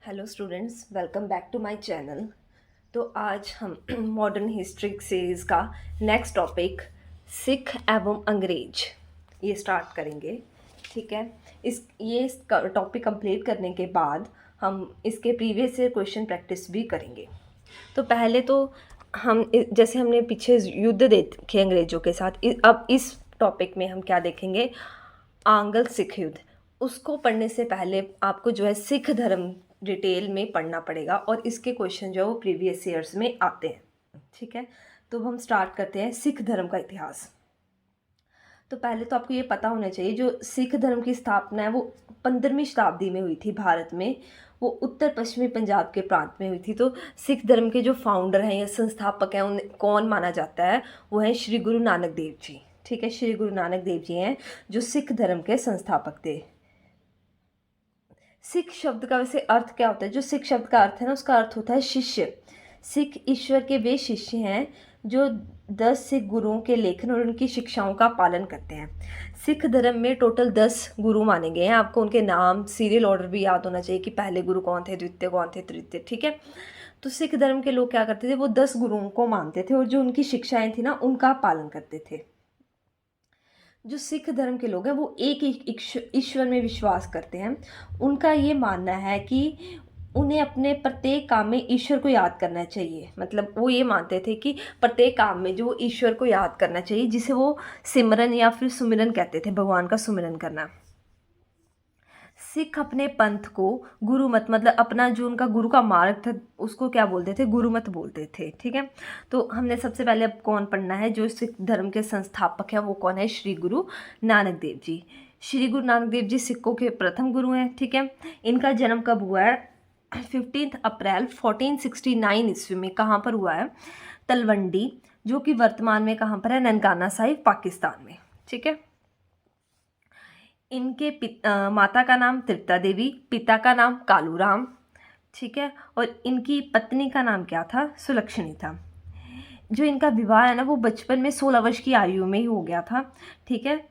Hello students, welcome back to my channel. तो आज हम मॉडर्न हिस्ट्री सीरीज़ का नेक्स्ट टॉपिक सिख एवं अंग्रेज ये स्टार्ट करेंगे। ठीक है, ये टॉपिक कंप्लीट करने के बाद हम इसके प्रीवियस ईयर क्वेश्चन प्रैक्टिस भी करेंगे। तो पहले तो हम जैसे हमने पीछे युद्ध देखे अंग्रेज़ों के साथ, अब इस टॉपिक में हम क्या देखेंगे, आंग्ल सिख युद्ध। उसको पढ़ने से पहले आपको जो है सिख धर्म डिटेल में पढ़ना पड़ेगा और इसके क्वेश्चन जो है वो प्रीवियस ईयर्स में आते हैं। ठीक है, तो हम स्टार्ट करते हैं सिख धर्म का इतिहास। तो पहले तो आपको ये पता होना चाहिए, जो सिख धर्म की स्थापना है वो 15वीं शताब्दी में हुई थी भारत में। वो उत्तर पश्चिमी पंजाब के प्रांत में हुई थी। तो सिख धर्म के जो फाउंडर हैं या संस्थापक हैं, उन कौन माना जाता है, वो है श्री गुरु नानक देव जी। ठीक है, श्री गुरु नानक देव जी हैं जो सिख धर्म के संस्थापक थे। सिख शब्द का वैसे अर्थ क्या होता है? जो सिख शब्द का अर्थ है ना, उसका अर्थ होता है शिष्य। सिख ईश्वर के वे शिष्य हैं जो 10 सिख गुरुओं के लेखन और उनकी शिक्षाओं का पालन करते हैं। सिख धर्म में टोटल 10 गुरु माने गए हैं। आपको उनके नाम, सीरियल ऑर्डर भी याद होना चाहिए कि पहले गुरु कौन थे, द्वितीय कौन थे, तृतीय। ठीक है, तो सिख धर्म के लोग क्या करते थे, वो 10 गुरुओं को मानते थे और जो उनकी शिक्षाएं थी ना, उनका पालन करते थे। जो सिख धर्म के लोग हैं वो एक ईश्वर में विश्वास करते हैं। उनका ये मानना है कि उन्हें अपने प्रत्येक काम में ईश्वर को याद करना चाहिए। मतलब वो ये मानते थे कि प्रत्येक काम में जो ईश्वर को याद करना चाहिए, जिसे वो सिमरन या फिर सुमिरन कहते थे, भगवान का सुमिरन करना। सिख अपने पंथ को गुरु मत, मतलब अपना जो उनका गुरु का मार्ग था, उसको क्या बोलते थे, गुरु मत बोलते थे। ठीक है, तो हमने सबसे पहले अब कौन पढ़ना है, जो सिख धर्म के संस्थापक हैं वो कौन है, श्री गुरु नानक देव जी। श्री गुरु नानक देव जी सिखों के प्रथम गुरु हैं। ठीक है, इनका जन्म कब हुआ है? 15 अप्रैल 1469 ईस्वी में। कहाँ पर हुआ है? तलवंडी, जो कि वर्तमान में कहाँ पर है, ननकाना साहिब, पाकिस्तान में। ठीक है, इनके माता का नाम तृप्ता देवी, पिता का नाम कालूराम। ठीक है, और इनकी पत्नी का नाम क्या था? सुलक्षणी था। जो इनका विवाह है ना, वो बचपन में 16 वर्ष की आयु में ही हो गया था। ठीक है,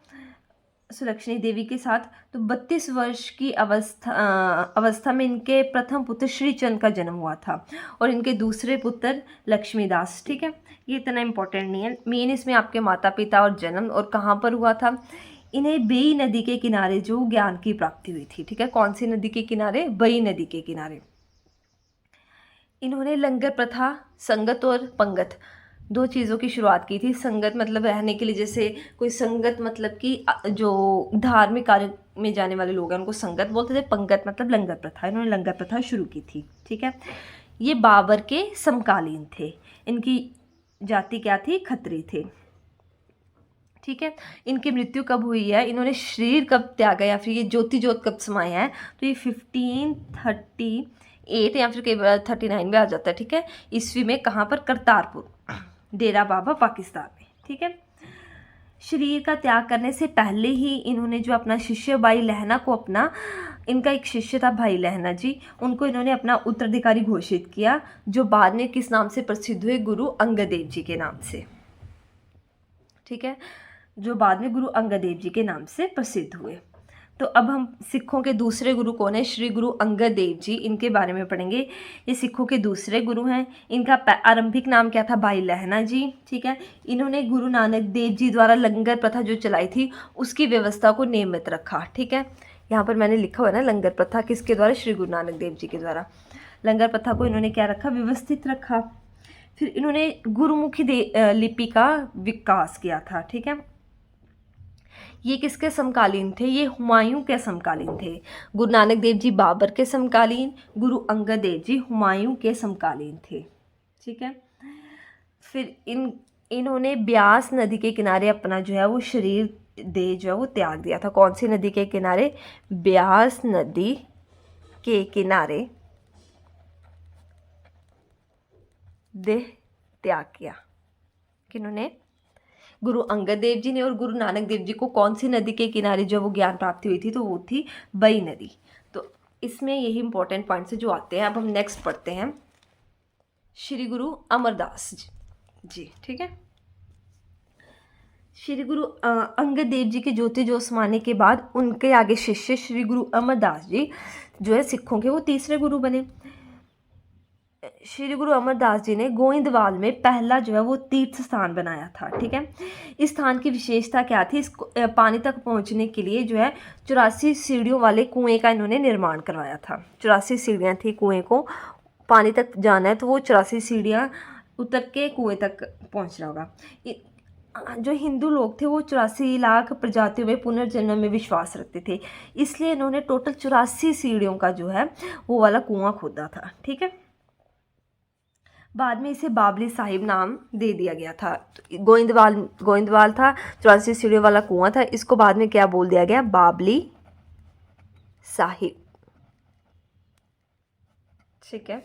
सुलक्षणी देवी के साथ। तो 32 वर्ष की अवस्था में इनके प्रथम पुत्र श्रीचंद का जन्म हुआ था और इनके दूसरे पुत्र लक्ष्मीदास। ठीक है, ये इतना इम्पोर्टेंट नहीं है, मेन इसमें आपके माता पिता और जन्म और कहाँ पर हुआ था। इन्हें बेई नदी के किनारे जो ज्ञान की प्राप्ति हुई थी। ठीक है, कौन सी नदी के किनारे? बेई नदी के किनारे। इन्होंने लंगर प्रथा, संगत और पंगत, दो चीज़ों की शुरुआत की थी। संगत मतलब रहने के लिए, जैसे कोई संगत मतलब कि जो धार्मिक कार्य में जाने वाले लोग हैं उनको संगत बोलते थे। पंगत मतलब लंगर प्रथा, इन्होंने लंगर प्रथा शुरू की थी। ठीक है, ये बाबर के समकालीन थे। इनकी जाति क्या थी? खत्री थे। ठीक है, इनकी मृत्यु कब हुई है, इन्होंने शरीर कब त्यागा या फिर ये ज्योति ज्योत कब समाया है? तो ये 1538 या फिर कई बार 39 में आ जाता है। ठीक है, ईस्वी में। कहाँ पर? करतारपुर, डेरा बाबा, पाकिस्तान में। ठीक है, शरीर का त्याग करने से पहले ही इन्होंने जो अपना शिष्य भाई लहना को अपना, इनका एक शिष्य था भाई लहना जी, उनको इन्होंने अपना उत्तराधिकारी घोषित किया, जो बाद में किस नाम से प्रसिद्ध हुए? गुरु अंगद देव जी के नाम से। ठीक है, जो बाद में गुरु अंगद देव जी के नाम से प्रसिद्ध हुए। तो अब हम सिखों के दूसरे गुरु कौन है? श्री गुरु अंगद देव जी, इनके बारे में पढ़ेंगे। ये सिखों के दूसरे गुरु हैं। इनका आरंभिक नाम क्या था? भाई लहना जी। ठीक है, इन्होंने गुरु नानक देव जी द्वारा लंगर प्रथा जो चलाई थी उसकी व्यवस्था को नियमित रखा। ठीक है, यहाँ पर मैंने लिखा हुआ है ना, लंगर प्रथा किसके द्वारा? श्री गुरु नानक देव जी के द्वारा। लंगर प्रथा को इन्होंने क्या रखा? व्यवस्थित रखा। फिर इन्होंने गुरुमुखी लिपि का विकास किया था। ठीक है, ये किसके समकालीन थे? ये हुमायूं के समकालीन थे। गुरु नानक देव जी बाबर के समकालीन, गुरु अंगद देव जी हुमायूं के समकालीन थे। ठीक है, फिर इन्होंने ब्यास नदी के किनारे अपना जो है वो शरीर देह जो है वो त्याग दिया था। कौन सी नदी के किनारे? ब्यास नदी के किनारे देह त्याग किया। किन्होंने? गुरु अंगद देव जी ने। और गुरु नानक देव जी को कौन सी नदी के किनारे जो वो ज्ञान प्राप्ति हुई थी? तो वो थी बई नदी। तो इसमें यही इंपॉर्टेंट पॉइंट्स जो आते हैं। अब हम नेक्स्ट पढ़ते हैं श्री गुरु अमरदास जी। ठीक है, श्री गुरु अंगद देव जी के ज्योति जोशमाने के बाद उनके आगे शिष्य श्री गुरु अमरदास जी जो है सिखों के वो तीसरे गुरु बने। श्री गुरु अमरदास जी ने गोइंदवाल में पहला जो है वो तीर्थ स्थान बनाया था। ठीक है, इस स्थान की विशेषता क्या थी? इस पानी तक पहुंचने के लिए जो है 84 सीढ़ियों वाले कुएं का इन्होंने निर्माण करवाया था। 84 सीढ़ियाँ थी कुएं को, पानी तक जाना है तो वो 84 सीढ़ियाँ उतर के कुएं तक पहुंचना होगा। जो हिंदू लोग थे वो 84 लाख प्रजातियों में पुनर्जन्म में विश्वास रखते थे, इसलिए इन्होंने टोटल 84 सीढ़ियों का जो है वो वाला कुआं खोदा था। ठीक है, बाद में इसे बाबली साहिब नाम दे दिया गया था। गोइंदवाल था, 84 सीढ़ियों वाला कुआं था, इसको बाद में क्या बोल दिया गया? बाबली साहिब। ठीक है,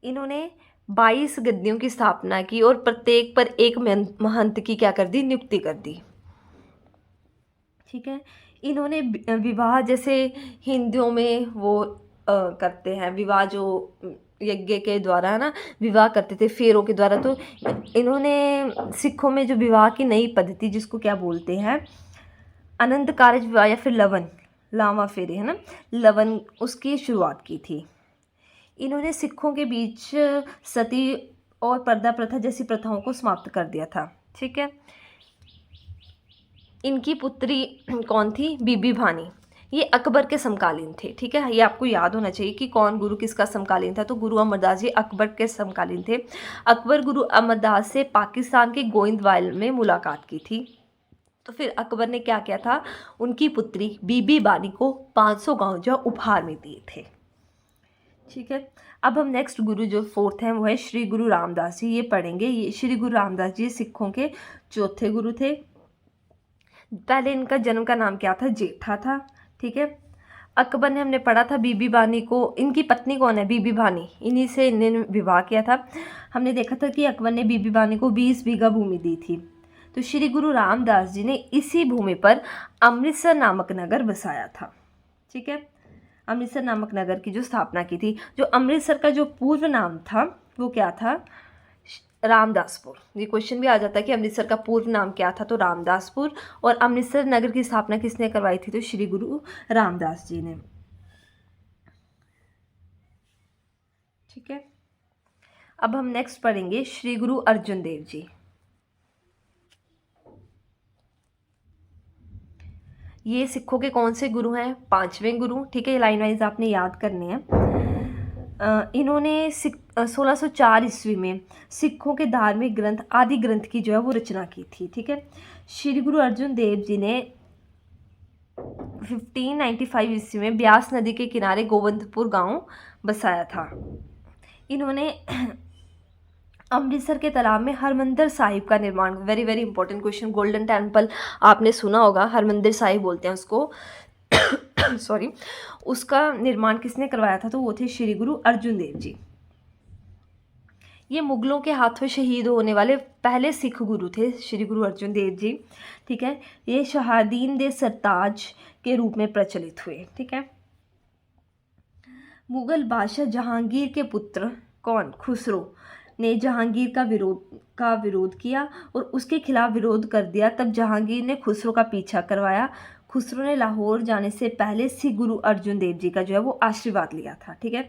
इन्होंने 22 गद्दियों की स्थापना की और प्रत्येक पर एक महंत की क्या कर दी? नियुक्ति कर दी। ठीक है, इन्होंने विवाह जैसे हिंदुओं में वो करते हैं विवाह, जो यज्ञ के द्वारा है ना विवाह करते थे फेरों के द्वारा, तो इन्होंने सिखों में जो विवाह की नई पद्धति जिसको क्या बोलते हैं अनंत कारज विवाह या फिर लावा फेरे है ना, लवन, उसकी शुरुआत की थी। इन्होंने सिखों के बीच सती और पर्दा प्रथा जैसी प्रथाओं को समाप्त कर दिया था। ठीक है, इनकी पुत्री कौन थी? बीबी भानी। ये अकबर के समकालीन थे। ठीक है, ये आपको याद होना चाहिए कि कौन गुरु किसका समकालीन था। तो गुरु अमरदास जी अकबर के समकालीन थे। अकबर गुरु अमरदास से पाकिस्तान के गोइंदवाल में मुलाकात की थी, तो फिर अकबर ने क्या किया था? उनकी पुत्री बीबी बानी को 500 गांव जो उपहार में दिए थे। ठीक है, अब हम नेक्स्ट गुरु जो फोर्थ हैं वो है श्री गुरु रामदास जी। ये पढ़ेंगे। ये श्री गुरु रामदास जी सिखों के चौथे गुरु थे। पहले इनका जन्म का नाम क्या था? जेठा था। ठीक है, अकबर ने हमने पढ़ा था बीबी बानी को, इनकी पत्नी कौन है? बीबी बानी, इन्हीं से इन्होंने विवाह किया था। हमने देखा था कि अकबर ने बीबी बानी को 20 बीघा भूमि दी थी। तो श्री गुरु रामदास जी ने इसी भूमि पर अमृतसर नामक नगर बसाया था। ठीक है, अमृतसर नामक नगर की जो स्थापना की थी। जो अमृतसर का जो पूर्व नाम था वो क्या था? रामदासपुर। ये क्वेश्चन भी आ जाता है कि अमृतसर का पूर्व नाम क्या था? तो रामदासपुर। और अमृतसर नगर की स्थापना किसने करवाई थी? तो श्री गुरु रामदास जी ने। ठीक है, अब हम नेक्स्ट पढ़ेंगे श्री गुरु अर्जुन देव जी। ये सिखों के कौन से गुरु हैं? 5वें गुरु। ठीक है, लाइन वाइज आपने याद करने हैं। इन्होंने 1604 ईस्वी में सिखों के धार्मिक ग्रंथ आदि ग्रंथ की जो है वो रचना की थी। ठीक है, श्री गुरु अर्जुन देव जी ने 1595 ईस्वी में ब्यास नदी के किनारे गोविंदपुर गांव बसाया था। इन्होंने अमृतसर के तालाब में हरमंदिर साहिब का निर्माण, very very important question, golden temple आपने सुना होगा, हरमंदिर साहिब बोलते हैं उसको सॉरी, उसका निर्माण किसने करवाया था? तो वो थे श्री गुरु अर्जुन देव जी। ये मुगलों के हाथों शहीद होने वाले पहले सिख गुरु थे श्री गुरु अर्जुन देव जी। ठीक है, ये शहादीन दे सरताज के रूप में प्रचलित हुए। ठीक है, मुगल बादशाह जहांगीर के पुत्र कौन? खुसरो ने जहांगीर का विरोध किया और उसके खिलाफ विरोध कर दिया। तब जहांगीर ने खुसरो का पीछा करवाया। खुसरो ने लाहौर जाने से पहले सिख गुरु अर्जुन देव जी का जो है वो आशीर्वाद लिया था। ठीक है,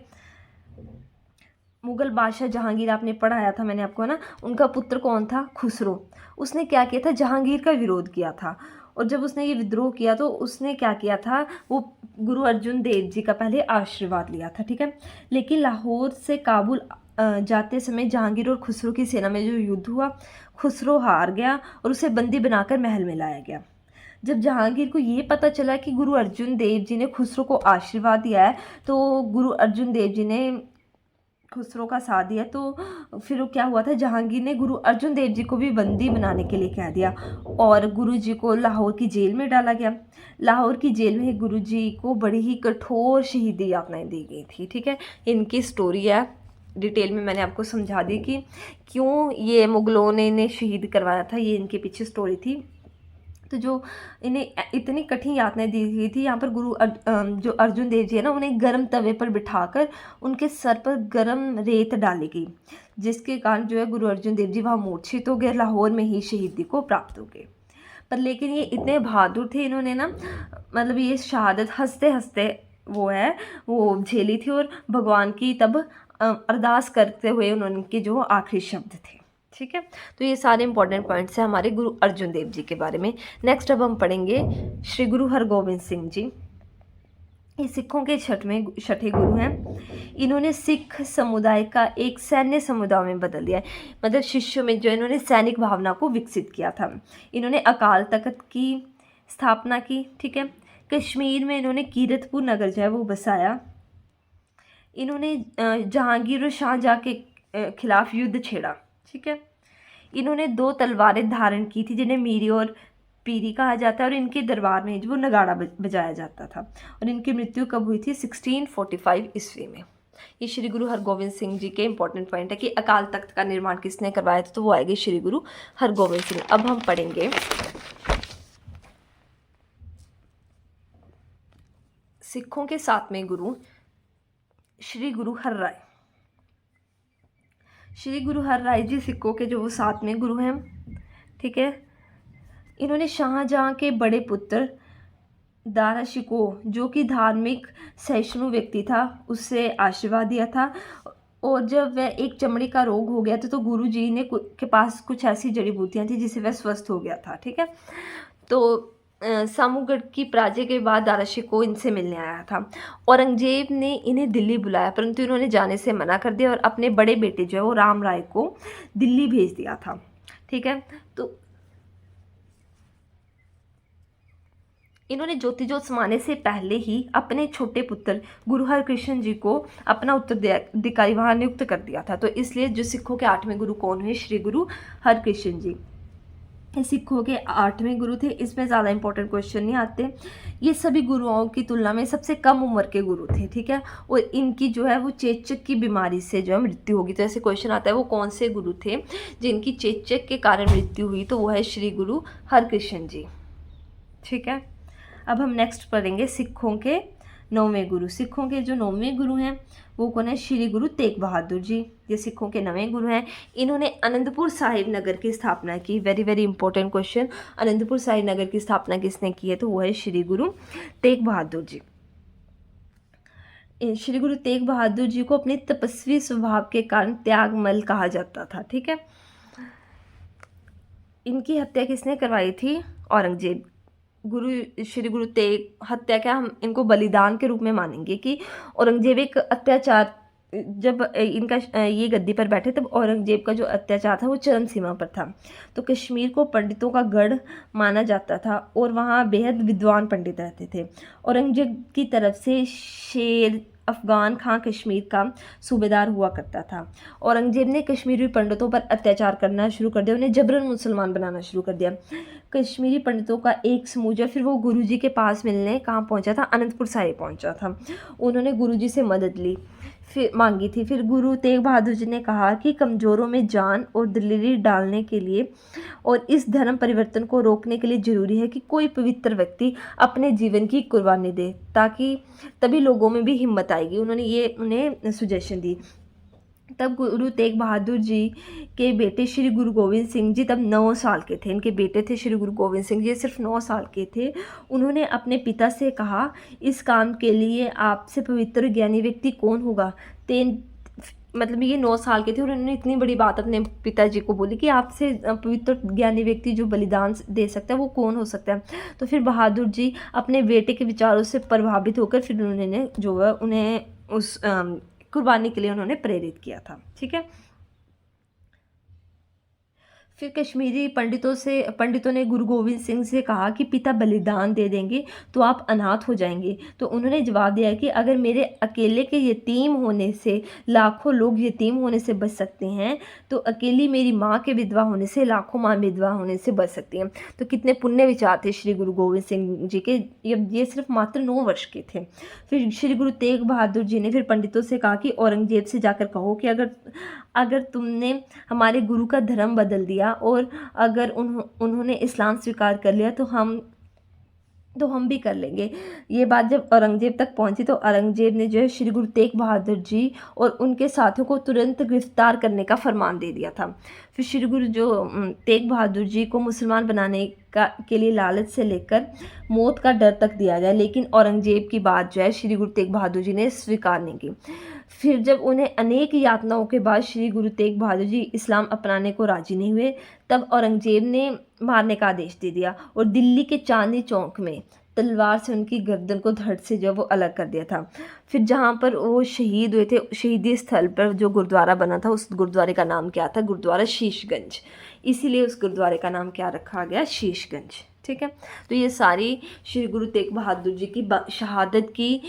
मुगल बादशाह जहांगीर आपने पढ़ाया था मैंने आपको, है ना, उनका पुत्र कौन था? खुसरो। उसने क्या किया था? जहांगीर का विरोध किया था, और जब उसने ये विद्रोह किया तो उसने क्या किया था? वो गुरु अर्जुन देव जी का पहले आशीर्वाद लिया था। ठीक है, लेकिन लाहौर से काबुल जाते समय जहांगीर और खुसरो की सेना में जो युद्ध हुआ, खुसरो हार गया और उसे बंदी बनाकर महल में लाया गया। जब जहांगीर को ये पता चला कि गुरु अर्जुन देव जी ने खुसरो को आशीर्वाद दिया है, तो गुरु अर्जुन देव जी ने खुसरो का साथ दिया, तो फिर वो क्या हुआ था? जहांगीर ने गुरु अर्जुन देव जी को भी बंदी बनाने के लिए कह दिया और गुरु जी को लाहौर की जेल में डाला गया। लाहौर की जेल में गुरु जी को बड़ी ही कठोर शहीदी यातनाएं दी गई थी। ठीक है, इनकी स्टोरी है, डिटेल में मैंने आपको समझा दी कि क्यों ये मुगलों ने इन्हें शहीद करवाया था, ये इनके पीछे स्टोरी थी। तो जो इन्हें इतनी कठिन यातनाएं दी गई थी, यहाँ पर जो अर्जुन देव जी है ना, उन्हें गर्म तवे पर बिठाकर उनके सर पर गर्म रेत डाली गई, जिसके कारण जो है गुरु अर्जुन देव जी वहाँ मूर्छित हो गए, लाहौर में ही शहीदी को प्राप्त हो गए। पर लेकिन ये इतने बहादुर थे, इन्होंने ना मतलब ये शहादत हंसते हंसते वो झेली थी, और भगवान की तब अरदास करते हुए उनके जो आखिरी शब्द थे। ठीक है, तो ये सारे इंपॉर्टेंट पॉइंट्स हैं हमारे गुरु अर्जुन देव जी के बारे में। नेक्स्ट अब हम पढ़ेंगे श्री गुरु हरगोबिंद सिंह जी। ये सिखों के छठे गुरु हैं। इन्होंने सिख समुदाय का एक सैन्य समुदाय में बदल दिया है, मतलब शिष्यों में जो इन्होंने सैनिक भावना को विकसित किया था। इन्होंने अकाल तख्त की स्थापना की। ठीक है, कश्मीर में इन्होंने कीरतपुर नगर जो है वो बसाया। इन्होंने जहांगीर और शाहजहाँ के खिलाफ युद्ध छेड़ा। ठीक है, इन्होंने 2 तलवारें धारण की थी, जिन्हें मीरी और पीरी कहा जाता है, और इनके दरबार में जो नगाड़ा बजाया जाता था। और इनकी मृत्यु कब हुई थी? 1645 ईस्वी में। ये श्री गुरु हरगोबिंद सिंह जी के इंपॉर्टेंट पॉइंट है कि अकाल तख्त का निर्माण किसने करवाया था, तो वो आएगी श्री गुरु हरगोबिंद सिंह। अब हम पढ़ेंगे सिखों के 7वें गुरु श्री गुरु हर राय। श्री गुरु हर राय जी सिखों के जो वो 7वें गुरु हैं। ठीक है, इन्होंने शाहजहाँ के बड़े पुत्र दारा शिकोह, जो कि धार्मिक सहिष्णु व्यक्ति था, उससे आशीर्वाद दिया था। और जब वह एक चमड़ी का रोग हो गया था, तो गुरु जी ने के पास कुछ ऐसी जड़ी बूटियाँ थी जिससे वह स्वस्थ हो गया था। ठीक है, तो सामूगढ़ की पराजय के बाद दारा शिकोह इनसे मिलने आया था। औरंगजेब ने इन्हें दिल्ली बुलाया, परंतु इन्होंने जाने से मना कर दिया और अपने बड़े बेटे जो है वो राम राय को दिल्ली भेज दिया था। ठीक है, तो इन्होंने ज्योति ज्योत समाने से पहले ही अपने छोटे पुत्र गुरु हरकृष्ण जी को अपना उत्तराधिकारी वहाँ नियुक्त कर दिया था। तो इसलिए जो सिखों के 8वें गुरु कौन हुए? श्री गुरु हरकृष्ण जी। सिखों के 8वें गुरु थे। इसमें ज़्यादा इंपॉर्टेंट क्वेश्चन नहीं आते। ये सभी गुरुओं की तुलना में सबसे कम उम्र के गुरु थे। ठीक है, और इनकी जो है वो चेचक की बीमारी से जो है मृत्यु होगी। तो ऐसे क्वेश्चन आता है वो कौन से गुरु थे जिनकी चेचक के कारण मृत्यु हुई, तो वो है श्री गुरु हरकृष्ण जी। ठीक है, अब हम नेक्स्ट पढ़ेंगे सिखों के 9वें गुरु। सिखों के जो 9वें गुरु हैं वो कौन है? श्री गुरु तेग बहादुर जी। ये सिखों के 9वें गुरु हैं। इन्होंने आनंदपुर साहिब नगर की स्थापना की। Very very important question, Anandpur Sahib नगर की स्थापना किसने की है? तो वो है श्री गुरु तेग बहादुर जी। श्री गुरु तेग बहादुर जी को अपने तपस्वी स्वभाव के कारण त्यागमल कहा जाता था। ठीक है, इनकी हत्या किसने करवाई थी? औरंगजेब। श्री गुरु तेग हत्या क्या, हम इनको बलिदान के रूप में मानेंगे कि औरंगजेब एक अत्याचार, जब इनका ये गद्दी पर बैठे तब औरंगजेब का जो अत्याचार था वो चरम सीमा पर था। तो कश्मीर को पंडितों का गढ़ माना जाता था और वहाँ बेहद विद्वान पंडित रहते थे। औरंगजेब की तरफ से शेर अफगान खां कश्मीर का सूबेदार हुआ करता था। औरंगजेब ने कश्मीरी पंडितों पर अत्याचार करना शुरू कर दिया, उन्हें जबरन मुसलमान बनाना शुरू कर दिया। कश्मीरी पंडितों का एक समूह जो फिर वो गुरुजी के पास मिलने कहाँ पहुँचा था? अनंतपुर साहिब पहुँचा था। उन्होंने गुरुजी से मदद ली, फिर मांगी थी। फिर गुरु तेग बहादुर जी ने कहा कि कमज़ोरों में जान और दिलेरी डालने के लिए और इस धर्म परिवर्तन को रोकने के लिए ज़रूरी है कि कोई पवित्र व्यक्ति अपने जीवन की कुर्बानी दे, ताकि तभी लोगों में भी हिम्मत आएगी। उन्होंने ये उन्हें सुजेशन दी। तब गुरु तेग बहादुर जी के बेटे श्री गुरु गोविंद सिंह जी तब 9 साल के थे। इनके बेटे थे श्री गुरु गोविंद सिंह जी, सिर्फ 9 साल के थे। उन्होंने अपने पिता से कहा, इस काम के लिए आपसे पवित्र ज्ञानी व्यक्ति कौन होगा? मतलब ये 9 साल के थे और उन्होंने इतनी बड़ी बात अपने पिताजी को बोली कि आपसे पवित्र ज्ञानी व्यक्ति जो बलिदान दे सकता है वो कौन हो सकता है? तो फिर बहादुर जी अपने बेटे के विचारों से प्रभावित होकर फिर उन्होंने जो है उन्हें उस कुर्बानी के लिए उन्होंने प्रेरित किया था। ठीक है, फिर कश्मीरी पंडितों ने गुरु गोविंद सिंह से कहा कि पिता बलिदान दे देंगे तो आप अनाथ हो जाएंगे। तो उन्होंने जवाब दिया कि अगर मेरे अकेले के यतीम होने से लाखों लोग यतीम होने से बच सकते हैं, तो अकेली मेरी माँ के विधवा होने से लाखों माँ विधवा होने से बच सकती हैं। तो कितने पुण्य विचार थे श्री गुरु गोविंद सिंह जी के। ये सिर्फ मात्र 9 वर्ष के थे। फिर श्री गुरु तेग बहादुर जी ने फिर पंडितों से कहा कि औरंगजेब से जाकर कहो कि अगर तुमने हमारे गुरु का धर्म बदल दिया लिया, और अगर उन्होंने इस्लाम स्वीकार कर लिया तो हम भी कर लेंगे। ये बात जब औरंगजेब तक पहुंची तो औरंगजेब ने जो है श्री गुरु तेग बहादुर जी और उनके साथियों को तुरंत गिरफ्तार करने का फरमान दे दिया था। फिर श्री गुरु तेग बहादुर जी को मुसलमान बनाने के लिए लालच से लेकर मौत का डर तक दिया गया, लेकिन औरंगजेब की बात जो है श्री गुरु तेग बहादुर जी ने स्वीकार नहीं की। फिर जब उन्हें अनेक यातनाओं के बाद श्री गुरु तेग बहादुर जी इस्लाम अपनाने को राजी नहीं हुए, तब औरंगजेब ने मारने का आदेश दे दिया और दिल्ली के चांदनी चौक में तलवार से उनकी गर्दन को धड़ से जो वो अलग कर दिया था। फिर जहाँ पर वो शहीद हुए थे, शहीदी स्थल पर जो गुरुद्वारा बना था, उस गुरुद्वारे का नाम क्या था? गुरुद्वारा शीशगंज। इसीलिए उस गुरुद्वारे का नाम क्या रखा गया? शीशगंज। ठीक है, तो ये सारी श्री गुरु तेग बहादुर जी की शहादत की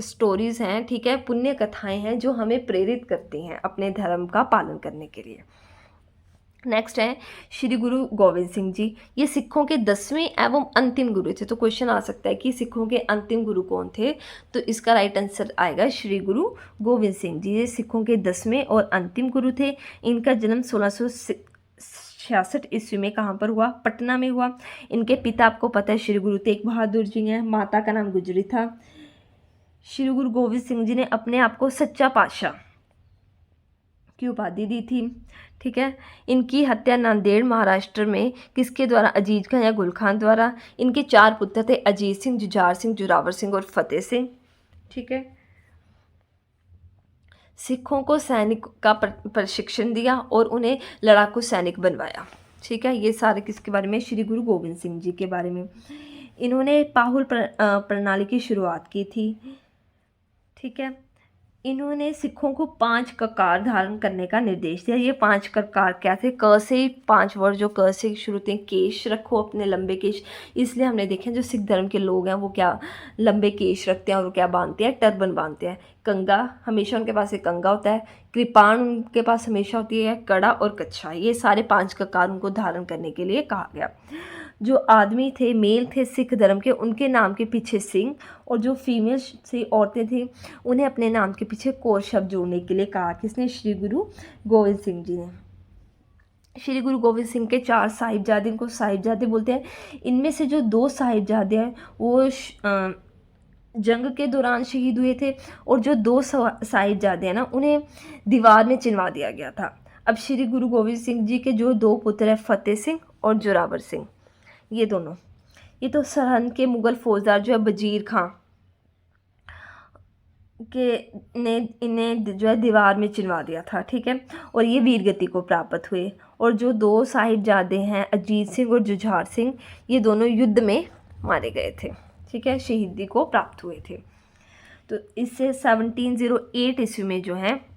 स्टोरीज़ हैं, ठीक है, पुण्य कथाएं हैं जो हमें प्रेरित करती हैं अपने धर्म का पालन करने के लिए। नेक्स्ट है श्री गुरु गोविंद सिंह जी। ये सिखों के 10वें एवं अंतिम गुरु थे। तो क्वेश्चन आ सकता है कि सिखों के अंतिम गुरु कौन थे? तो इसका राइट आंसर आएगा श्री गुरु गोविंद सिंह जी। ये सिखों के 10वें और अंतिम गुरु थे। इनका जन्म 1666 ईस्वी में कहाँ पर हुआ? पटना में हुआ। इनके पिता आपको पता है श्री गुरु तेग बहादुर जी हैं, माता का नाम गुजरी था। श्री गुरु गोविंद सिंह जी ने अपने आप को सच्चा पातशाह की उपाधि दी थी। ठीक है, इनकी हत्या नांदेड़ महाराष्ट्र में किसके द्वारा? अजीज खान या गुल खान द्वारा। इनके 4 पुत्र थे, अजीत सिंह, जुझार सिंह, जोरावर सिंह और फतेह सिंह। ठीक है, सिखों को सैनिक का प्रशिक्षण दिया और उन्हें लड़ाकू सैनिक बनवाया। ठीक है, ये सारे किसके बारे में? श्री गुरु गोविंद सिंह जी के बारे में। इन्होंने पाहुल प्रणाली की शुरुआत की थी। ठीक है, इन्होंने सिखों को 5 ककार धारण करने का निर्देश दिया। ये 5 ककार क्या थे? क से 5 वर्ड जो क से शुरू होते हैं। केश रखो अपने लंबे केश, इसलिए हमने देखे जो सिख धर्म के लोग हैं वो क्या लंबे केश रखते हैं और वो क्या बांधते हैं? टर्बन बांधते हैं। कंगा, हमेशा उनके पास एक कंगा होता है। कृपाण उनके पास हमेशा होती है, कड़ा और कच्छा। ये सारे 5 ककार उनको धारण करने के लिए कहा गया। जो आदमी थे, मेल थे सिख धर्म के, उनके नाम के पीछे सिंह, और जो फीमेल से औरतें थी उन्हें अपने नाम के पीछे कौर शब्द जोड़ने के लिए कहा। किसने? श्री गुरु गोविंद सिंह जी ने। श्री गुरु गोविंद सिंह के 4 साहिबजादे, इनको साहिबजादे बोलते हैं। इनमें से जो 2 साहिबजादे हैं वो जंग के दौरान शहीद हुए थे, और जो 2 साहिबजादे हैं ना उन्हें दीवार में चिनवा दिया गया था। अब श्री गुरु गोविंद सिंह जी के जो 2 पुत्र हैं, फतेह सिंह और जोरावर सिंह, ये दोनों, ये तो सरहंद के मुग़ल फौजदार जो है वजीर खां के ने इन्हें जो है दीवार में चिनवा दिया था। ठीक है, और ये वीरगति को प्राप्त हुए। और जो 2 साहिबजादे हैं, अजीत सिंह और जुझार सिंह, ये दोनों युद्ध में मारे गए थे। ठीक है, शहीदी को प्राप्त हुए थे। तो इससे 1708 ईस्वी में जो है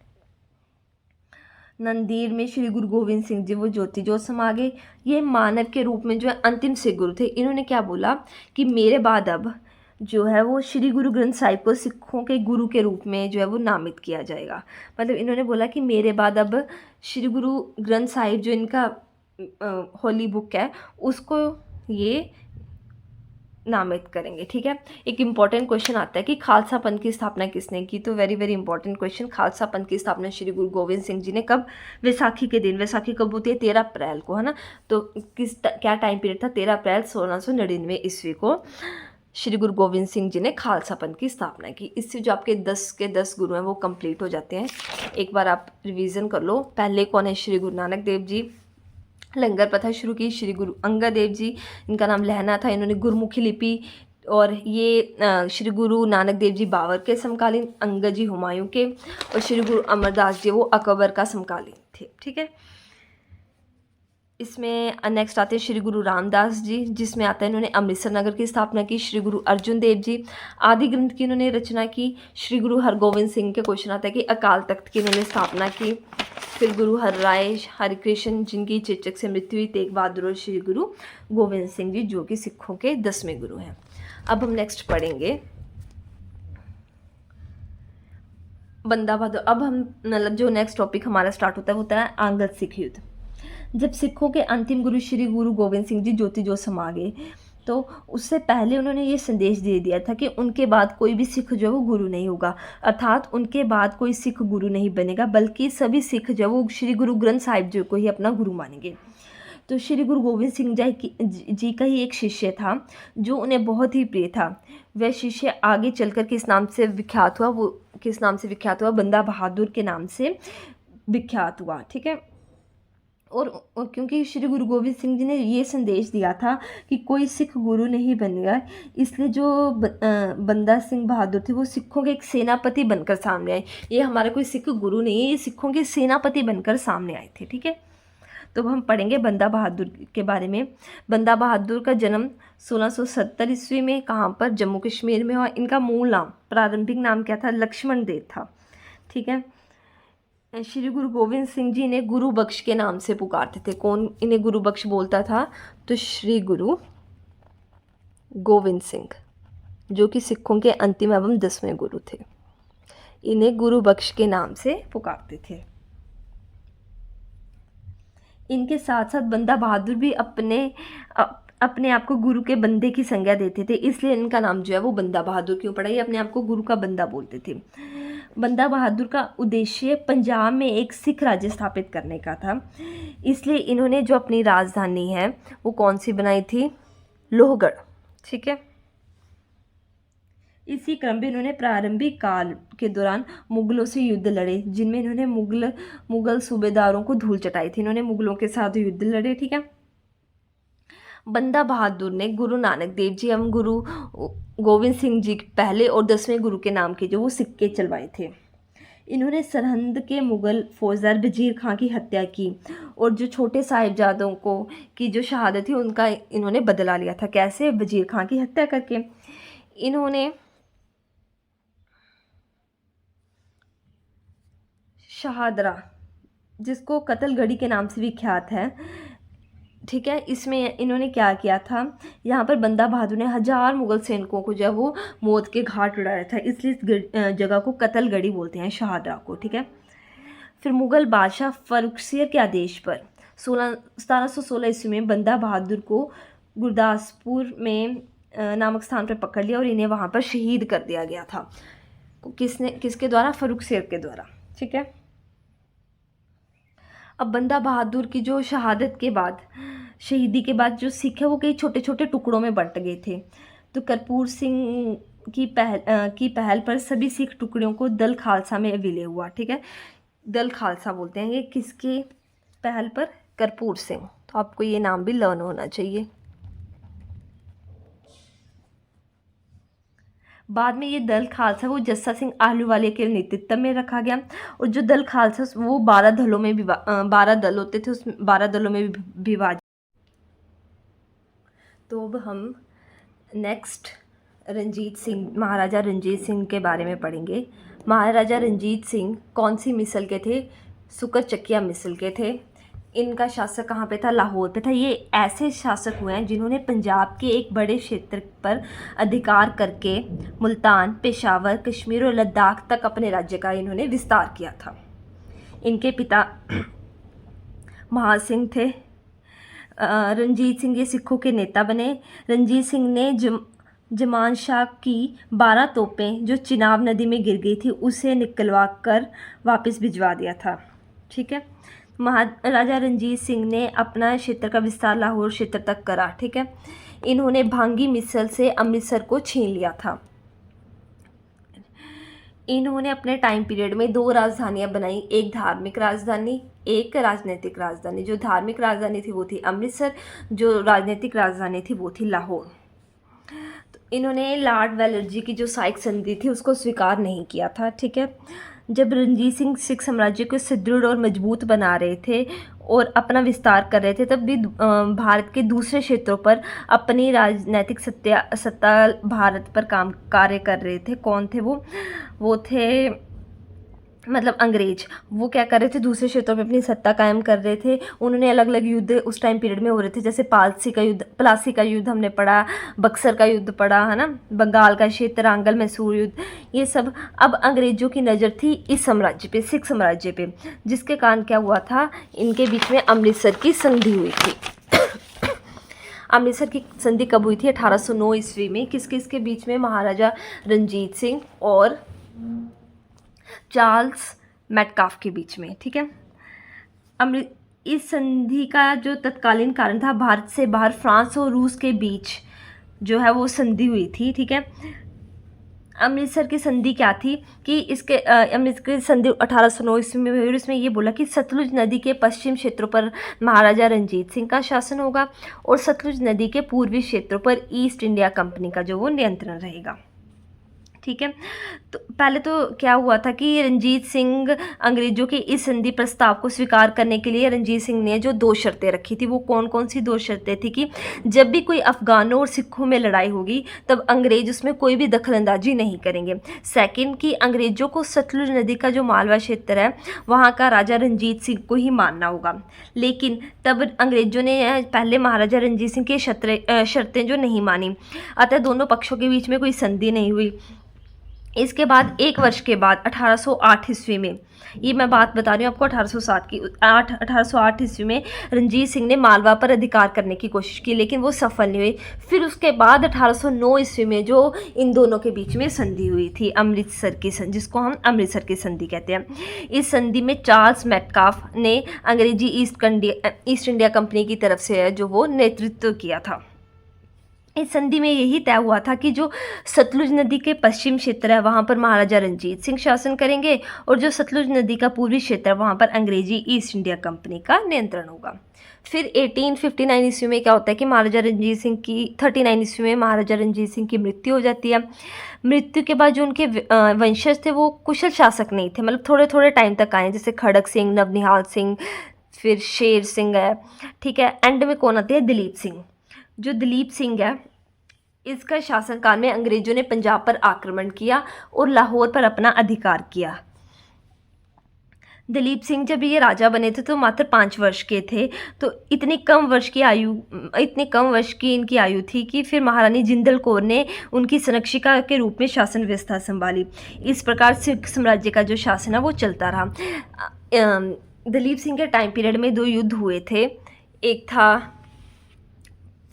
नंदीर में श्री गुरु गोविंद सिंह जी वो ज्योति ज्योत समा गए। ये मानव के रूप में जो है अंतिम सिख गुरु थे। इन्होंने क्या बोला कि मेरे बाद अब जो है वो श्री गुरु ग्रंथ साहिब को सिखों के गुरु के रूप में जो है वो नामित किया जाएगा। मतलब इन्होंने बोला कि मेरे बाद अब श्री गुरु ग्रंथ साहिब जो इनका होली बुक है उसको ये नामित करेंगे। ठीक है, एक इम्पॉर्टेंट क्वेश्चन आता है कि खालसा पंथ की स्थापना किसने की? तो very very important question. Khalsa पंथ की स्थापना श्री गुरु गोविंद सिंह जी ने कब? वैसाखी के दिन। वैसाखी कब होती है? 13 अप्रैल को, है ना। तो क्या टाइम पीरियड था? 13 अप्रैल 1699 ईस्वी को श्री गुरु गोविंद सिंह जी ने खालसा पंथ की स्थापना की। इससे जो आपके 10 के 10 गुरु हैं वो कंप्लीट हो जाते हैं। एक बार आप रिवीजन कर लो। पहले कौन है? श्री गुरु नानक देव जी। लंगर प्रथा शुरू की श्री गुरु अंगद देव जी, इनका नाम लहना था। इन्होंने गुरमुखी लिपि, और ये श्री गुरु नानक देव जी बाबर के समकालीन, अंगद जी हुमायूं के, और श्री गुरु अमरदास जी वो अकबर का समकालीन थे। ठीक है, इसमें नेक्स्ट आते हैं श्री गुरु रामदास जी, जिसमें आता है इन्होंने अमृतसर नगर की स्थापना की। श्री गुरु अर्जुन देव जी आदि ग्रंथ की इन्होंने रचना की। श्री गुरु हरगोविंद सिंह के क्वेश्चन आता है कि अकाल तख्त की इन्होंने स्थापना की। फिर गुरु हरराय हरिकृष्ण जिनकी चेचक से मृत्यु हुई, तेग बहादुर और श्री गुरु गोविंद सिंह जी जो कि सिखों के 10वें गुरु हैं। अब हम नेक्स्ट पढ़ेंगे बंदा बहादुर। अब हम मतलब जो नेक्स्ट टॉपिक हमारा स्टार्ट होता है वो होता है आंगद सिख युद्ध। जब सिखों के अंतिम गुरु श्री गुरु गोविंद सिंह जी ज्योति ज्योत समा गए तो उससे पहले उन्होंने ये संदेश दे दिया था कि उनके बाद कोई भी सिख जो है वो गुरु नहीं होगा, अर्थात उनके बाद कोई सिख गुरु नहीं बनेगा, बल्कि सभी सिख जो वो श्री गुरु ग्रंथ साहिब जी को ही अपना गुरु मानेंगे। तो श्री गुरु गोविंद सिंह जी का ही एक शिष्य था जो उन्हें बहुत ही प्रिय था। वह शिष्य आगे चलकर किस नाम से विख्यात हुआ, वो किस नाम से विख्यात हुआ, बंदा बहादुर के नाम से विख्यात हुआ। ठीक है, और क्योंकि श्री गुरु गोविंद सिंह जी ने ये संदेश दिया था कि कोई सिख गुरु नहीं बनेगा, इसलिए जो बंदा सिंह बहादुर थे वो सिखों के एक सेनापति बनकर सामने आए। ये हमारे कोई सिख गुरु नहीं है, ये सिखों के सेनापति बनकर सामने आए थे। ठीक है, तो हम पढ़ेंगे बंदा बहादुर के बारे में। बंदा बहादुर का जन्म 1670 ईस्वी में कहाँ पर, जम्मू कश्मीर में हुआ। इनका मूल नाम, प्रारंभिक नाम क्या था, लक्ष्मण देव था। ठीक है, श्री गुरु गोविंद सिंह जी ने गुरु बख्श के नाम से पुकारते थे। कौन इन्हें गुरु बख्श बोलता था, तो श्री गुरु गोविंद सिंह, जो कि सिखों के अंतिम एवं 10वें गुरु थे, इन्हें गुरु बख्श के नाम से पुकारते थे। इनके साथ साथ बंदा बहादुर भी अपने आप को गुरु के बंदे की संज्ञा देते थे, इसलिए इनका नाम जो है वो बंदा बहादुर क्यों पड़ा, ये अपने आप को गुरु का बंदा बोलते थे। बंदा बहादुर का उद्देश्य पंजाब में एक सिख राज्य स्थापित करने का था, इसलिए इन्होंने जो अपनी राजधानी है वो कौन सी बनाई थी, लोहगढ़। ठीक है, इसी क्रम में इन्होंने प्रारंभिक काल के दौरान मुगलों से युद्ध लड़े, जिनमें इन्होंने मुगल सूबेदारों को धूल चटाई थी। इन्होंने मुगलों के साथ युद्ध लड़े। ठीक है, बंदा बहादुर ने गुरु नानक देव जी एवं गुरु गोविंद सिंह जी पहले और 10वें गुरु के नाम के जो वो सिक्के चलवाए थे। इन्होंने सरहंद के मुगल फौजदार वजीर खां की हत्या की और जो छोटे साहिबजादों को की जो शहादत थी उनका इन्होंने बदला लिया था। कैसे, वजीर खां की हत्या करके। इन्होंने शहादरा, जिसको कत्लगढ़ी के नाम से विख्यात है, ठीक है, इसमें इन्होंने क्या किया था, यहाँ पर बंदा बहादुर ने 1000 मुगल सैनिकों को जो वो मौत के घाट उड़ाया था, इसलिए इस जगह को कत्लगढ़ी बोलते हैं, शहादरा को। ठीक है, फिर मुगल बादशाह फर्रुखसियर के आदेश पर 1716 ईस्वी में बंदा बहादुर को गुरदासपुर में नामक स्थान पर पकड़ लिया और इन्हें वहाँ पर शहीद कर दिया गया था। किसके द्वारा, फर्रुखसियर के द्वारा। ठीक है, अब बंदा बहादुर की जो शहादत के बाद, शहीदी के बाद जो सिख है वो कई छोटे छोटे टुकड़ों में बंट गए थे। तो करपूर सिंह की पहल पर सभी सिख टुकड़ियों को दल खालसा में विलय हुआ। ठीक है, दल खालसा बोलते हैं। ये किसके पहल पर, करपूर सिंह। तो आपको ये नाम भी लर्न होना चाहिए। बाद में ये दल खालसा वो जस्सा सिंह आहलूवालिया के नेतृत्व में रखा गया और जो दल खालसा वो 12 दलों में 12 दल होते थे, उस 12 दलों में विभाजित। तो अब हम नेक्स्ट रंजीत सिंह, महाराजा रंजीत सिंह के बारे में पढ़ेंगे। महाराजा रंजीत सिंह कौन सी मिसल के थे, सुकर चकिया मिसल के थे। इनका शासक कहाँ पे था, लाहौर पे था। ये ऐसे शासक हुए हैं जिन्होंने पंजाब के एक बड़े क्षेत्र पर अधिकार करके मुल्तान, पेशावर, कश्मीर और लद्दाख तक अपने राज्य का इन्होंने विस्तार किया था। इनके पिता महासिंह थे। रंजीत सिंह ये सिखों के नेता बने। रंजीत सिंह ने जमान शाह की 12 तोपें जो चिनाब नदी में गिर गई थी उसे निकलवा कर वापस भिजवा दिया था। ठीक है, महाराजा रंजीत सिंह ने अपना क्षेत्र का विस्तार लाहौर क्षेत्र तक करा। ठीक है, इन्होंने भांगी मिसल से अमृतसर को छीन लिया था। इन्होंने अपने टाइम पीरियड में 2 राजधानियां बनाई, एक धार्मिक राजधानी, एक राजनीतिक राजधानी। जो धार्मिक राजधानी थी वो थी अमृतसर, जो राजनीतिक राजधानी थी वो थी लाहौर। तो इन्होंने लॉर्ड वेलर्जी की जो साइक संधि थी उसको स्वीकार नहीं किया था। ठीक है, जब रंजीत सिंह सिख साम्राज्य को सुदृढ़ और मजबूत बना रहे थे और अपना विस्तार कर रहे थे, तब भी भारत के दूसरे क्षेत्रों पर अपनी राजनीतिक सत्ता भारत पर कार्य कर रहे थे। कौन थे वो थे मतलब अंग्रेज। वो क्या कर रहे थे, दूसरे क्षेत्रों में अपनी सत्ता कायम कर रहे थे। उन्होंने अलग अलग युद्ध उस टाइम पीरियड में हो रहे थे, जैसे प्लासी का युद्ध हमने पढ़ा, बक्सर का युद्ध पढ़ा है ना, बंगाल का क्षेत्र, आंगल मैसूर युद्ध, ये सब। अब अंग्रेजों की नज़र थी इस साम्राज्य पे, सिख साम्राज्य पे, जिसके कारण क्या हुआ था, इनके बीच में अमृतसर की संधि हुई थी। अमृतसर की संधि कब हुई थी? 1809 ईस्वी में। किस किस के बीच में? महाराजा रंजीत सिंह और चार्ल्स मेटकाफ के बीच में, ठीक है। इस संधि का जो तत्कालीन कारण था, भारत से बाहर फ्रांस और रूस के बीच जो है वो संधि हुई थी, ठीक है। अमृतसर की संधि क्या थी कि इसके अमृतसर की संधि 1809 ईस्वी में हुई और इसमें ये बोला कि सतलुज नदी के पश्चिम क्षेत्रों पर महाराजा रंजीत सिंह का शासन होगा और सतलुज नदी के पूर्वी क्षेत्रों पर ईस्ट इंडिया कंपनी का जो वो नियंत्रण रहेगा, ठीक है। तो पहले तो क्या हुआ था कि रंजीत सिंह अंग्रेजों के इस संधि प्रस्ताव को स्वीकार करने के लिए रंजीत सिंह ने जो 2 शर्तें रखी थी, वो कौन कौन सी 2 शर्तें थी कि जब भी कोई अफगानों और सिखों में लड़ाई होगी तब अंग्रेज उसमें कोई भी दखलंदाजी नहीं करेंगे। सेकंड कि अंग्रेजों को सतलुज नदी का जो मालवा क्षेत्र है वहाँ का राजा रंजीत सिंह को ही मानना होगा। लेकिन तब अंग्रेजों ने पहले महाराजा रंजीत सिंह की शर्तें जो नहीं मानी, अतः दोनों पक्षों के बीच में कोई संधि नहीं हुई। इसके बाद 1 वर्ष के बाद 1808 ईस्वी में, ये मैं बात बता रही हूँ आपको 1808 ईस्वी में रंजीत सिंह ने मालवा पर अधिकार करने की कोशिश की, लेकिन वो सफल नहीं हुई। फिर उसके बाद 1809 ईस्वी में जो इन दोनों के बीच में संधि हुई थी, अमृतसर की संधि, जिसको हम अमृतसर की संधि कहते हैं। इस संधि में चार्ल्स मेटकाफ ने अंग्रेजी ईस्ट इंडिया कंपनी की तरफ से जो वो नेतृत्व किया था। इस संधि में यही तय हुआ था कि जो सतलुज नदी के पश्चिम क्षेत्र है वहाँ पर महाराजा रंजीत सिंह शासन करेंगे और जो सतलुज नदी का पूर्वी क्षेत्र है वहाँ पर अंग्रेजी ईस्ट इंडिया कंपनी का नियंत्रण होगा। फिर 1859 ईस्वी में क्या होता है कि महाराजा रंजीत सिंह की 39 ईस्वी में महाराजा रंजीत सिंह की मृत्यु हो जाती है। मृत्यु के बाद जो उनके वंशज थे वो कुशल शासक नहीं थे, मतलब थोड़े थोड़े टाइम तक आए, जैसे खड़क सिंह, नवनिहाल सिंह, फिर शेर सिंह है, ठीक है। एंड में कौन आते हैं? दिलीप सिंह। जो दिलीप सिंह है, इसका शासनकाल में अंग्रेजों ने पंजाब पर आक्रमण किया और लाहौर पर अपना अधिकार किया। दिलीप सिंह जब ये राजा बने थे तो मात्र 5 वर्ष के थे, तो इतनी कम वर्ष की इनकी आयु थी कि फिर महारानी जिंदल कौर ने उनकी संरक्षिका के रूप में शासन व्यवस्था संभाली। इस प्रकार सिख साम्राज्य का जो शासन है वो चलता रहा। दिलीप सिंह के टाइम पीरियड में 2 युद्ध हुए थे। एक था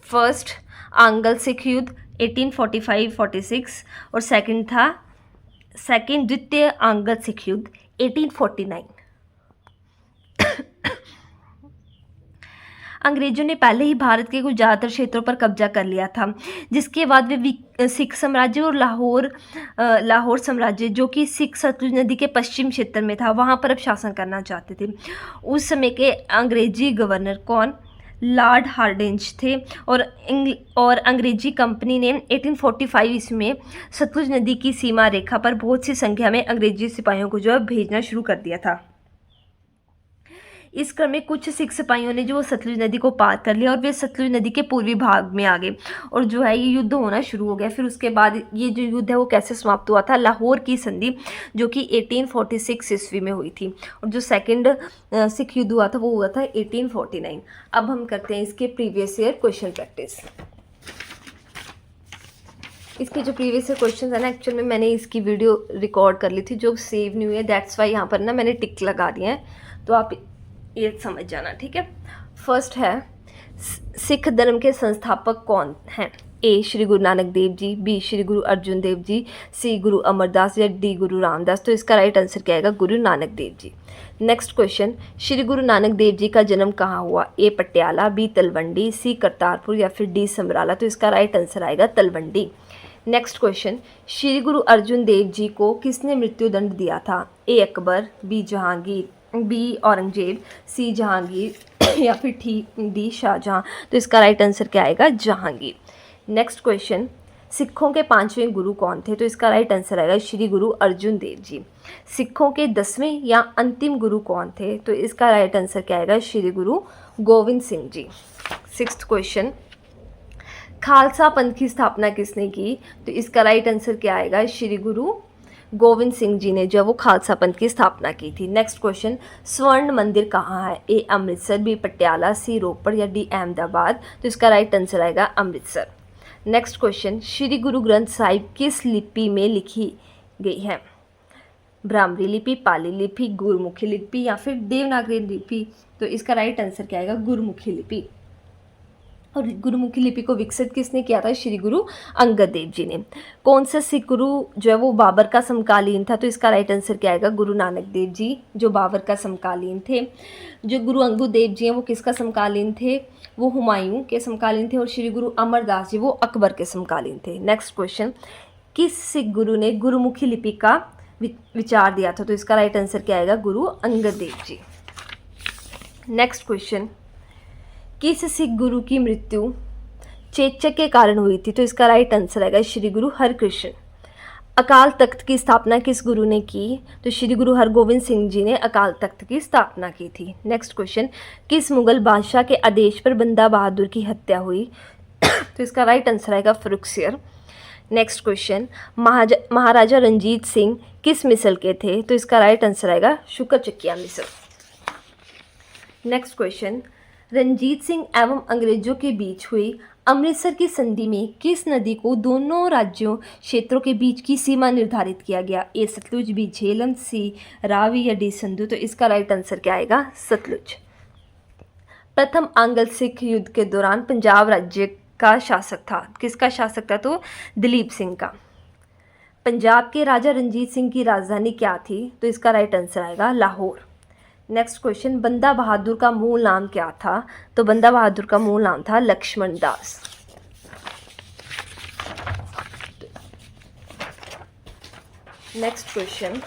फर्स्ट आंग्ल सिख युद्ध 1845-46 और सेकंड द्वितीय आंग्ल सिख युद्ध 1849। अंग्रेजों ने पहले ही भारत के कुछ ज़्यादातर क्षेत्रों पर कब्जा कर लिया था, जिसके बाद वे सिख साम्राज्य और लाहौर साम्राज्य, जो कि सिख सतलुज नदी के पश्चिम क्षेत्र में था, वहाँ पर अब शासन करना चाहते थे। उस समय के अंग्रेजी गवर्नर कौन? लॉर्ड हार्डिंज थे। और अंग्रेजी कंपनी ने 1845 ईस्वी में सतलुज नदी की सीमा रेखा पर बहुत सी संख्या में अंग्रेजी सिपाहियों को जो है भेजना शुरू कर दिया था। इस क्रम में कुछ सिख सिपाहियों ने जो सतलुज नदी को पार कर लिया और वे सतलुज नदी के पूर्वी भाग में आ गए और जो है ये युद्ध होना शुरू हो गया। फिर उसके बाद ये जो युद्ध है वो कैसे समाप्त हुआ था? लाहौर की संधि, जो कि 1846 ईस्वी में हुई थी, और जो सेकंड सिख युद्ध हुआ था वो हुआ था 1849। अब हम करते हैं इसके प्रीवियस ईयर क्वेश्चन प्रैक्टिस। इसके जो प्रीवियस ईयर क्वेश्चन है ना, एक्चुअल में मैंने इसकी वीडियो रिकॉर्ड कर ली थी जो सेव नहीं हुई है, दैट्स वाई यहाँ पर ना मैंने टिक लगा दिए हैं, तो आप ये समझ जाना, ठीक है। फर्स्ट है, सिख धर्म के संस्थापक कौन हैं? ए श्री गुरु नानक देव जी, बी श्री गुरु अर्जुन देव जी, सी गुरु अमरदास या डी गुरु रामदास। तो इसका राइट आंसर क्या आएगा? गुरु नानक देव जी। नेक्स्ट क्वेश्चन, श्री गुरु नानक देव जी का जन्म कहाँ हुआ? ए पटियाला, बी तलवंडी, सी करतारपुर या फिर डी समराला। तो इसका राइट आंसर आएगा तलवंडी। नेक्स्ट क्वेश्चन, श्री गुरु अर्जुन देव जी को किसने मृत्यु दंड दिया था? ए अकबर, बी जहांगीर, बी औरंगजेब, सी जहांगीर या फिर डी शाहजहां। तो इसका राइट आंसर क्या आएगा? जहांगीर। नेक्स्ट क्वेश्चन, सिखों के 5वें गुरु कौन थे? तो इसका राइट आंसर आएगा श्री गुरु अर्जुन देव जी। सिखों के 10वें या अंतिम गुरु कौन थे? तो इसका राइट आंसर क्या आएगा? श्री गुरु गोविंद सिंह जी। 6th क्वेश्चन, खालसा पंथ की स्थापना किसने की? तो इसका राइट आंसर क्या आएगा? श्री गुरु गोविंद सिंह जी ने जो वो खालसा पंथ की स्थापना की थी। नेक्स्ट क्वेश्चन, स्वर्ण मंदिर कहाँ है? ए अमृतसर, बी पटियाला, सी रोपड़ या डी अहमदाबाद। तो इसका राइट आंसर आएगा अमृतसर। नेक्स्ट क्वेश्चन, श्री गुरु ग्रंथ साहिब किस लिपि में लिखी गई है? ब्राह्मणी लिपि, पाली लिपि, गुरमुखी लिपि या फिर देवनागरी लिपि। तो इसका राइट आंसर क्या आएगा? गुरमुखी लिपि। और गुरुमुखी लिपि को विकसित किसने किया था? श्री गुरु अंगद देव जी ने। कौन सा सिख गुरु जो है वो बाबर का समकालीन था? तो इसका राइट आंसर क्या आएगा? गुरु नानक देव जी जो बाबर का समकालीन थे। जो गुरु अंगद देव जी हैं वो किसका समकालीन थे? वो हुमायूं के समकालीन थे। और श्री गुरु अमरदास जी वो अकबर के समकालीन थे। नेक्स्ट क्वेश्चन, किस सिख गुरु ने गुरुमुखी लिपि का विचार दिया था? तो इसका राइट आंसर क्या आएगा? गुरु अंगद देव जी। नेक्स्ट क्वेश्चन, किस सिख गुरु की मृत्यु चेचक के कारण हुई थी? तो इसका राइट आंसर आएगा श्री गुरु हरकृष्ण। अकाल तख्त की स्थापना किस गुरु ने की? तो श्री गुरु हरगोविंद सिंह जी ने अकाल तख्त की स्थापना की थी। नेक्स्ट क्वेश्चन, किस मुगल बादशाह के आदेश पर बंदा बहादुर की हत्या हुई? तो इसका राइट आंसर आएगा फरुखसियर। नेक्स्ट क्वेश्चन, महाराजा रंजीत सिंह किस मिसल के थे? तो इसका राइट आंसर आएगा शुक्र चकिया मिसल। नेक्स्ट क्वेश्चन, रंजीत सिंह एवं अंग्रेजों के बीच हुई अमृतसर की संधि में किस नदी को दोनों राज्यों क्षेत्रों के बीच की सीमा निर्धारित किया गया? ए सतलुज, बी झेलम, सी रावी या डी सिंधु? तो इसका राइट आंसर क्या आएगा? सतलुज। प्रथम आंग्ल सिख युद्ध के दौरान पंजाब राज्य का शासक था, किसका शासक था? तो दिलीप सिंह का। पंजाब के राजा रंजीत सिंह की राजधानी क्या थी? तो इसका राइट आंसर आएगा लाहौर। नेक्स्ट क्वेश्चन, बंदा बहादुर का मूल नाम क्या था? तो बंदा बहादुर का मूल नाम था लक्ष्मण दास। नेक्स्ट क्वेश्चन,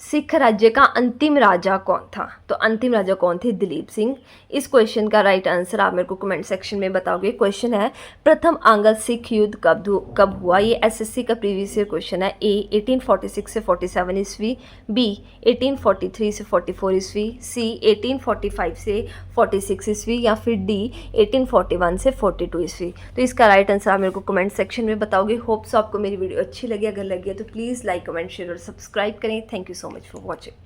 सिख राज्य का अंतिम राजा कौन था? तो अंतिम राजा कौन थे? दिलीप सिंह। इस क्वेश्चन का राइट आंसर आप मेरे को कमेंट सेक्शन में बताओगे। क्वेश्चन है, प्रथम आंग्ल सिख युद्ध कब हुआ? ये एसएससी का प्रीवियस ईयर क्वेश्चन है। ए 1846 से 47 ईस्वी, बी 1843 से 44 ईस्वी, सी 1845 से 46 ईस्वी, या फिर डी 1841 से 42 ईस्वी। तो इसका राइट आंसर आप मेरे को कमेंट सेक्शन में बताओगे। होप्स आपको मेरी वीडियो अच्छी लगी। अगर लगी है तो प्लीज़ लाइक, कमेंट, शेयर और सब्सक्राइब करें। Thank you so much for watching.